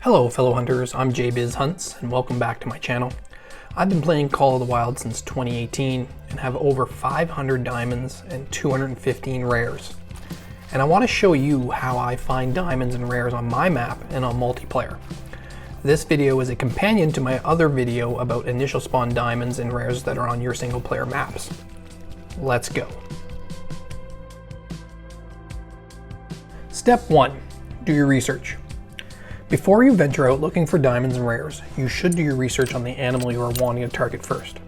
Hello fellow hunters, I'm JBiz Hunts and welcome back to my channel. I've been playing Call of the Wild since 2018 and have over 500 diamonds and 215 rares. And I want to show you how I find diamonds and rares on my map and on multiplayer. This video is a companion to my other video about initial spawn diamonds and rares that are on your single player maps. Let's go. Step 1. Do your research. Before you venture out looking for diamonds and rares, you should do your research on the animal you are wanting to target first.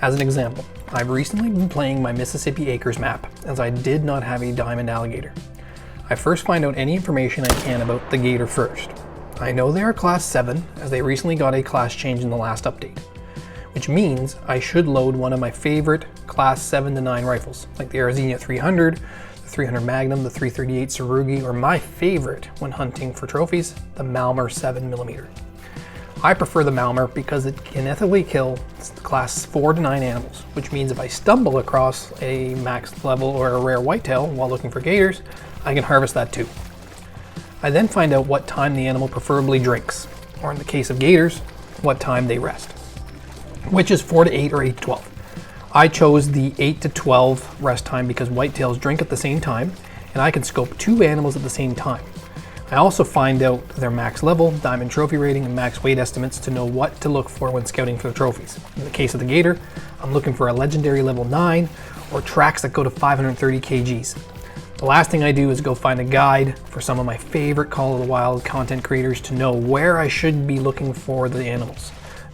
As an example, I've recently been playing my Mississippi Acres map as I did not have a diamond alligator. I first find out any information I can about the gator first. I know they are class 7 as they recently got a class change in the last update, which means I should load one of my favorite class 7 to 9 rifles like the Arizona 300, 300 Magnum, the 338 Sarugi, or my favorite when hunting for trophies, the Malmer 7mm. I prefer the Malmer because it can ethically kill class 4 to 9 animals, which means if I stumble across a max level or a rare whitetail while looking for gators, I can harvest that too. I then find out what time the animal preferably drinks, or in the case of gators, what time they rest, which is 4 to 8 or 8 to 12. I chose the 8 to 12 rest time because whitetails drink at the same time and I can scope 2 animals at the same time. I also find out their max level, diamond trophy rating, and max weight estimates to know what to look for when scouting for the trophies. In the case of the gator, I'm looking for a legendary level 9 or tracks that go to 530 kgs. The last thing I do is go find a guide for some of my favorite Call of the Wild content creators to know where I should be looking for the animals.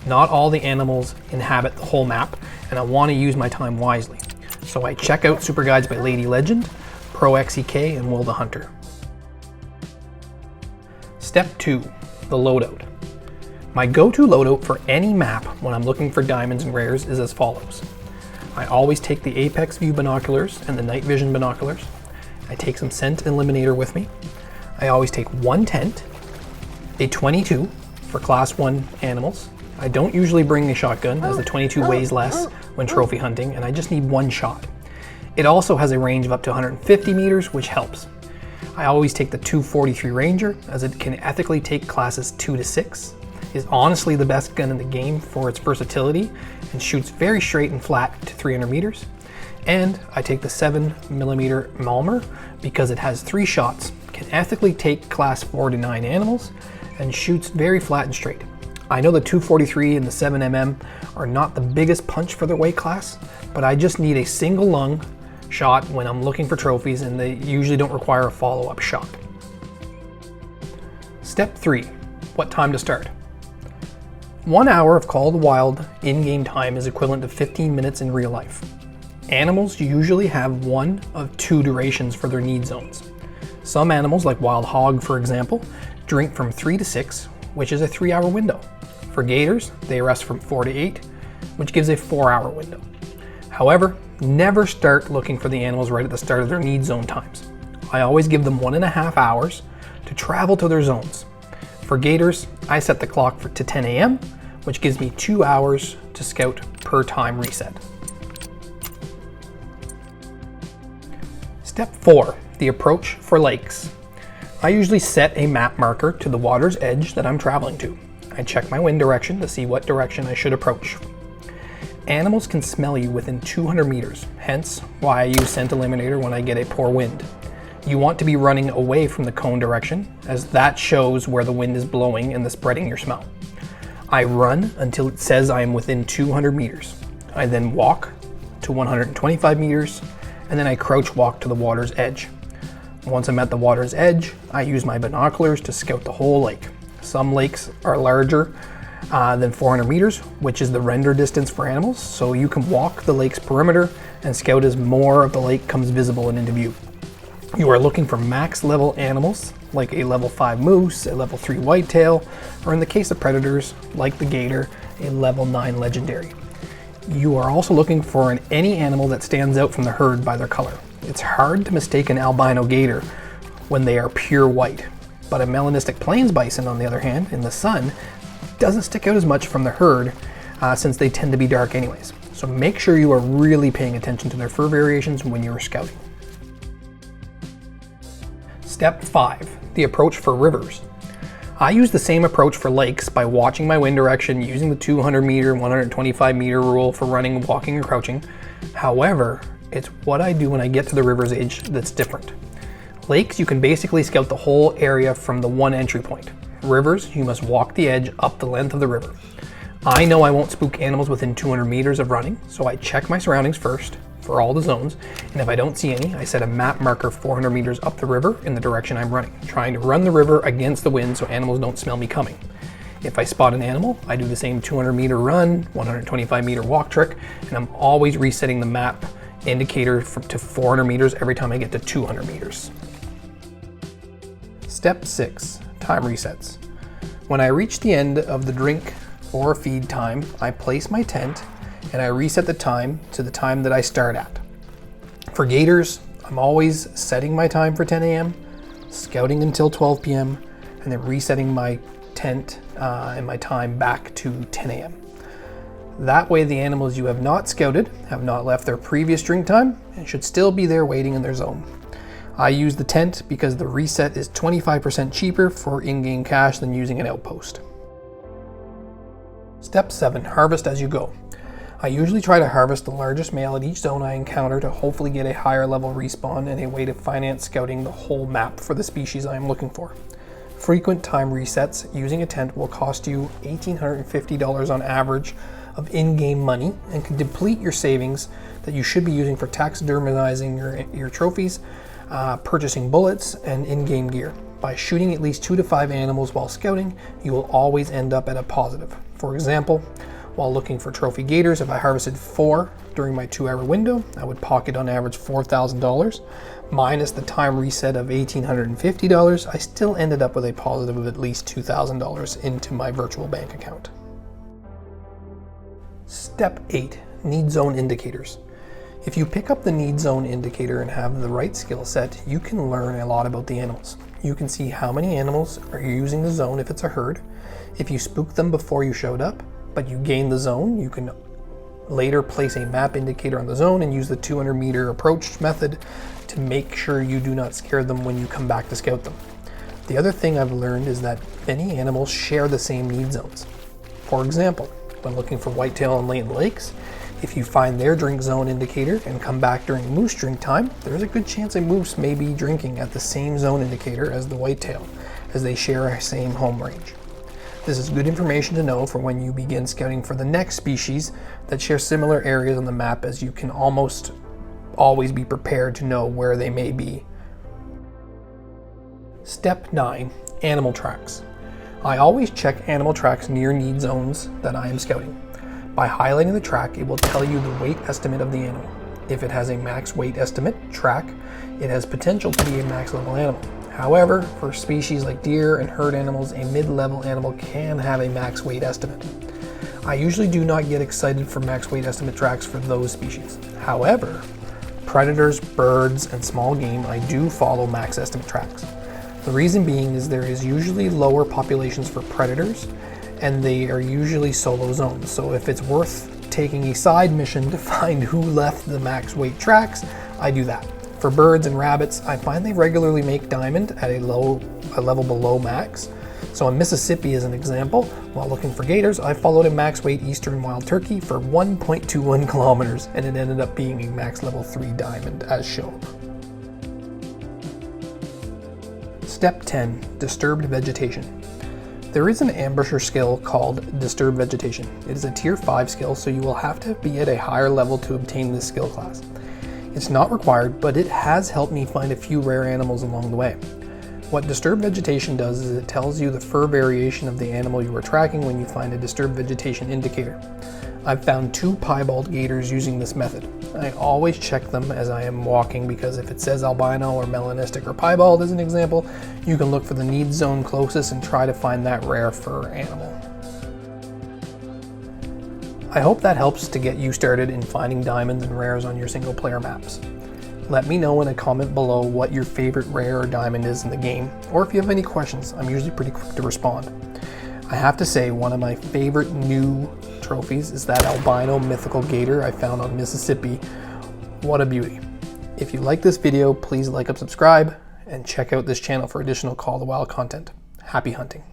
Not all the animals inhabit the whole map, and I want to use my time wisely. So I check out super guides by Lady Legend, Pro XEK, and Will the Hunter. Step 2. The loadout. My go-to loadout for any map when I'm looking for diamonds and rares is as follows. I always take the Apex View binoculars and the Night Vision binoculars. I take some scent eliminator with me. I always take one tent, a 22 for class 1 animals. I don't usually bring a shotgun as the 22 weighs less when trophy hunting and I just need one shot. It also has a range of up to 150 meters, which helps. I always take the 243 Ranger as it can ethically take classes 2 to 6, is honestly the best gun in the game for its versatility and shoots very straight and flat to 300 meters. And I take the 7mm Malmer because it has 3 shots, can ethically take class 4 to 9 animals, and shoots very flat and straight. I know the 243 and the 7mm are not the biggest punch for their weight class, but I just need a single lung shot when I'm looking for trophies and they usually don't require a follow-up shot. Step 3. What time to start? 1 hour of Call of the Wild in-game time is equivalent to 15 minutes in real life. Animals usually have one of 2 durations for their need zones. Some animals, like wild hog for example, drink from 3 to 6, which is a 3-hour window. For gators, they rest from 4 to 8, which gives a 4-hour window. However, never start looking for the animals right at the start of their need zone times. I always give them 1.5 hours to travel to their zones. For gators, I set the clock to 10 a.m., which gives me 2 hours to scout per time reset. Step 4. The approach for lakes. I usually set a map marker to the water's edge that I'm traveling to. I check my wind direction to see what direction I should approach. Animals can smell you within 200 meters, hence why I use scent eliminator when I get a poor wind. You want to be running away from the cone direction, as that shows where the wind is blowing and the spreading your smell. I run until it says I am within 200 meters. I then walk to 125 meters, and then I crouch walk to the water's edge. Once I'm at the water's edge, I use my binoculars to scout the whole lake. Some lakes are larger than 400 meters, which is the render distance for animals, so you can walk the lake's perimeter and scout as more of the lake comes visible and into view. You are looking for max level animals, like a level 5 moose, a level 3 whitetail, or in the case of predators, like the gator, a level 9 legendary. You are also looking for any animal that stands out from the herd by their color. It's hard to mistake an albino gator when they are pure white, but a melanistic plains bison, on the other hand, in the sun, doesn't stick out as much from the herd since they tend to be dark anyways. So make sure you are really paying attention to their fur variations when you're scouting. Step 5. The approach for rivers. I use the same approach for lakes by watching my wind direction, using the 200 meter, 125 meter rule for running, walking, or crouching. However, it's what I do when I get to the river's edge that's different. Lakes, you can basically scout the whole area from the one entry point. Rivers, you must walk the edge up the length of the river. I know I won't spook animals within 200 meters of running, so I check my surroundings first for all the zones, and if I don't see any, I set a map marker 400 meters up the river in the direction I'm running, trying to run the river against the wind so animals don't smell me coming. If I spot an animal, I do the same 200 meter run, 125 meter walk trick, and I'm always resetting the map indicator to 400 meters every time I get to 200 meters. Step 6, time resets. When I reach the end of the drink or feed time, I place my tent and I reset the time to the time that I start at. For gators, I'm always setting my time for 10 a.m., scouting until 12 p.m., and then resetting my tent and my time back to 10 a.m. That way the animals you have not scouted have not left their previous drink time and should still be there waiting in their zone. I use the tent because the reset is 25% cheaper for in-game cash than using an outpost. Step 7, harvest as you go. I usually try to harvest the largest male at each zone I encounter to hopefully get a higher level respawn and a way to finance scouting the whole map for the species I am looking for. Frequent time resets using a tent will cost you $1,850 on average of in-game money and can deplete your savings that you should be using for taxidermizing your trophies, purchasing bullets, and in-game gear. By shooting at least 2 to 5 animals while scouting, you will always end up at a positive. For example, while looking for trophy gators, if I harvested 4 during my 2-hour window, I would pocket on average $4,000. Minus the time reset of $1,850, I still ended up with a positive of at least $2,000 into my virtual bank account. Step 8, need zone indicators. If you pick up the need zone indicator and have the right skill set, you can learn a lot about the animals. You can see how many animals are using the zone if it's a herd. If you spooked them before you showed up, but you gained the zone, you can later place a map indicator on the zone and use the 200 meter approach method to make sure you do not scare them when you come back to scout them. The other thing I've learned is that many animals share the same need zones. For example, when looking for whitetail on Layton Lakes, if you find their drink zone indicator and come back during moose drink time, there's a good chance a moose may be drinking at the same zone indicator as the whitetail, as they share a same home range. This is good information to know for when you begin scouting for the next species that share similar areas on the map, as you can almost always be prepared to know where they may be. Step 9, animal tracks. I always check animal tracks near need zones that I am scouting. By highlighting the track, it will tell you the weight estimate of the animal. If it has a max weight estimate track, it has potential to be a max level animal. However, for species like deer and herd animals, a mid-level animal can have a max weight estimate. I usually do not get excited for max weight estimate tracks for those species. However, predators, birds, and small game, I do follow max estimate tracks. The reason being is there is usually lower populations for predators, and they are usually solo zones. So if it's worth taking a side mission to find who left the max weight tracks, I do that. For birds and rabbits, I find they regularly make diamond at a level below max. So in Mississippi, as an example, while looking for gators, I followed a max weight eastern wild turkey for 1.21 kilometers, and it ended up being a max level 3 diamond as shown. Step 10, disturbed vegetation. There is an ambusher skill called Disturbed Vegetation. It is a tier 5 skill, so you will have to be at a higher level to obtain this skill class. It's not required, but it has helped me find a few rare animals along the way. What Disturbed Vegetation does is it tells you the fur variation of the animal you are tracking when you find a Disturbed Vegetation indicator. I've found 2 piebald gators using this method. I always check them as I am walking, because if it says albino or melanistic or piebald as an example, you can look for the need zone closest and try to find that rare fur animal. I hope that helps to get you started in finding diamonds and rares on your single player maps. Let me know in a comment below what your favorite rare or diamond is in the game, or if you have any questions. I'm usually pretty quick to respond. I have to say, one of my favorite new trophies is that albino mythical gator I found on Mississippi. What a beauty. If you like this video, please like and subscribe, and check out this channel for additional Call of the Wild content. Happy hunting.